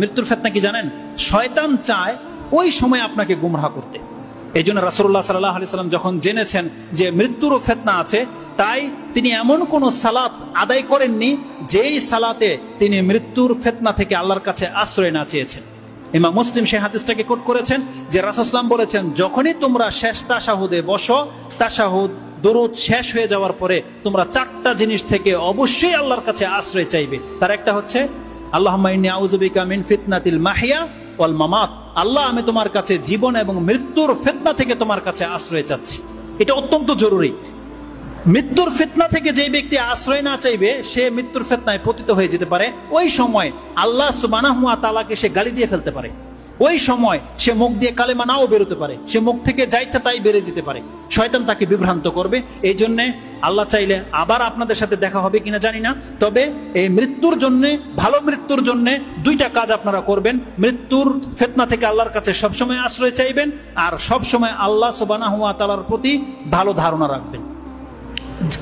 মৃত্যুর ফিতনা কি জানেন? শয়তান চায় ওই সময় আপনাকে গুমরাহ করতে। এই জন্য রাসূলুল্লাহ সাল্লাল্লাহু আলাইহি সাল্লাম যখন জেনেছেন যে মৃত্যুরও ফিতনা আছে, তাই তিনি এমন কোন সালাত আদায় করেননি যেই সালাতে তিনি মৃত্যুর ফিতনা থেকে আল্লাহর কাছে আশ্রয় না চেয়েছেন। ইমাম মুসলিম সেই হাদিসটাকে কোট করেছেন যে রাসূল সাল্লাল্লাহু আলাইহি ওয়াসাল্লাম বলেছেন, যখনই তোমরা শেষ তাশাহুদে বসো, তাশাহুদ দরুদ শেষ হয়ে যাওয়ার পরে তোমরা চারটা জিনিস থেকে অবশ্যই আল্লাহর কাছে আশ্রয় চাইবে। তার একটা হচ্ছে আল্লাহুম্মা ইন্নী আউযু বিকা মিন ফিতনাতিল মাহইয়া ওয়াল মামাত, আল্লাহ আমি তোমার কাছে জীবন এবং মৃত্যুর ফিতনা থেকে তোমার কাছে আশ্রয় চাচ্ছি। এটা অত্যন্ত জরুরি। মৃত্যুর ফিতনা থেকে যে ব্যক্তি আশ্রয় না চাইবে সে মৃত্যুর ফিতনায় পতিত হয়ে যেতে পারে। ওই সময় আল্লাহ সুবহানাহু ওয়া তাআলাকে সে গালি দিয়ে ফেলতে পারে, ওই সময় সে মুখ দিয়ে কালেমা নাও বেরোতে পারে, সে মুখ থেকে যাইতে তাই বেড়ে যেতে পারে, শয়তান তাকে বিভ্রান্ত করবে। এই জন্য আল্লাহ চাইলে আবার আপনাদের সাথে দেখা হবে কিনা জানি না, তবে এই মৃত্যুর জন্য, ভালো মৃত্যুর জন্য দুইটা কাজ আপনারা করবেন। মৃত্যুর ফিতনা থেকে আল্লাহর কাছে সবসময় আশ্রয় চাইবেন, আর সবসময় আল্লাহ সুবহানাহু ওয়া তাআলার প্রতি ভালো ধারণা রাখবেন।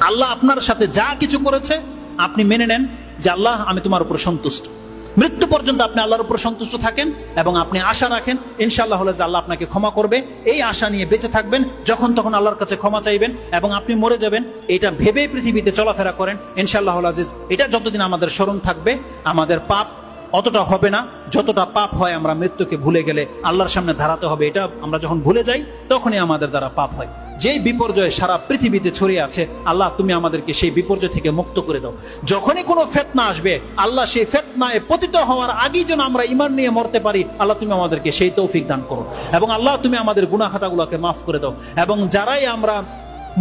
আল্লাহ আপনার সাথে যা কিছু করেছে আপনি মেনে নেন যে আল্লাহ আমি তোমার উপর সন্তুষ্ট। মৃত্যু পর্যন্ত আপনি আল্লাহর উপর সন্তুষ্ট থাকেন এবং আপনি আশা রাখেন ইনশাআল্লাহ হলে যে আল্লাহ আপনাকে ক্ষমা করবে, এই আশা নিয়ে বেঁচে থাকবেন। যখন তখন আল্লাহর কাছে ক্ষমা চাইবেন এবং আপনি মরে যাবেন এটা ভেবে পৃথিবীতে চলাফেরা করেন। ইনশাআল্লাহ আজিজ, এটা যতদিন আমাদের স্মরণ থাকবে আমাদের পাপ অতটা হবে না যতটা পাপ হয় আমরা মৃত্যুকে ভুলে গেলে আল্লাহর সামনে দাঁড়াতে হবে। এটা আমরা যখন ভুলে যাই তখনই আমাদের দ্বারা পাপ হয়। যেই বিপর্যয় সারা পৃথিবীতে ছড়িয়ে আছে, আল্লাহ তুমি আমাদেরকে সেই বিপর্যয় থেকে মুক্ত করে দাও। যখনই কোনো ফিতনা আসবে আল্লাহ সেই ফিতনায় পতিত হওয়ার আগেই যেন আমরা ঈমান নিয়ে মরতে পারি, আল্লাহ তুমি আমাদেরকে সেই তৌফিক দান করো। এবং আল্লাহ তুমি আমাদের গুনাহ খাতাগুলোকে মাফ করে দাও। এবং যারাই আমরা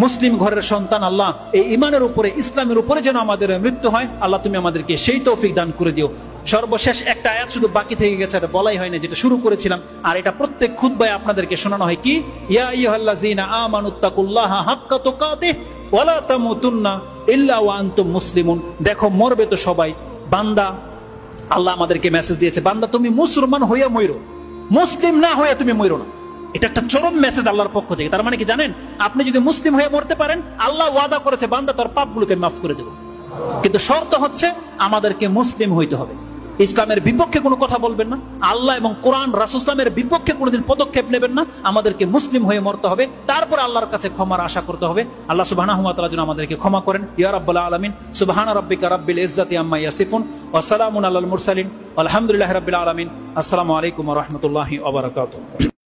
মুসলিম ঘরের সন্তান, আল্লাহ এই ঈমানের উপরে, ইসলামের উপরে যেন আমাদের মৃত্যু হয়, আল্লাহ তুমি আমাদেরকে সেই তৌফিক দান করে দিও। সর্বশেষ একটা আয়াত শুধু বাকি থেকে গেছে, এটা বলাই হয় না, যেটা শুরু করেছিলাম, আর এটা প্রত্যেক খুতবায় আপনাদেরকে শোনানো হয়। কি? ইয়া আইয়ুহাল্লাযীনা আমানুত্তাকুল্লাহা হাক্কা তুকাতিহ ওয়া লা তামুতুন্না ইল্লা ওয়া আনতুম মুসলিমুন। দেখো মরবে তো সবাই, বান্দা আল্লাহ আমাদেরকে মেসেজ দিয়েছে, বান্দা তুমি মুসলমান হইয়া মইরো, মুসলিম না হইয়া তুমি মইরো না। এটা একটা চরম মেসেজ আল্লাহর পক্ষ থেকে। তার মানে কি জানেন? আপনি যদি মুসলিম হয়ে মরতে পারেন, আল্লাহ ওয়াদা করেছে বান্দা তোর পাপগুলোকে মাফ করে দেব। কিন্তু শর্ত হচ্ছে আমাদেরকে মুসলিম হইতে হবে। ইসলামের বিপক্ষে কোনো কথা বলবেন না, আল্লাহ এবং কোরআন রাসূল ইসলামের বিপক্ষে কোনোদিন পদক্ষেপ নেবেন না। আমাদেরকে মুসলিম হয়ে মরতে হবে, তারপর আল্লাহর কাছে ক্ষমার আশা করতে হবে। আল্লাহ সুবহানাহু ওয়া তাআলা যেন আমাদেরকে ক্ষমা করেন। ইয়া রাব্বাল আলামিন, সুবহানা রাব্বিকা রাব্বিল ইজ্জাতি আম্মা ইয়াসিফুন ওয়া সালামুন আলাল মুরসালিন, আলহামদুলিল্লাহি রাব্বিল আলামিন। আসসালামু আলাইকুম ওয়া রাহমাতুল্লাহি ওয়া বারাকাতুহু।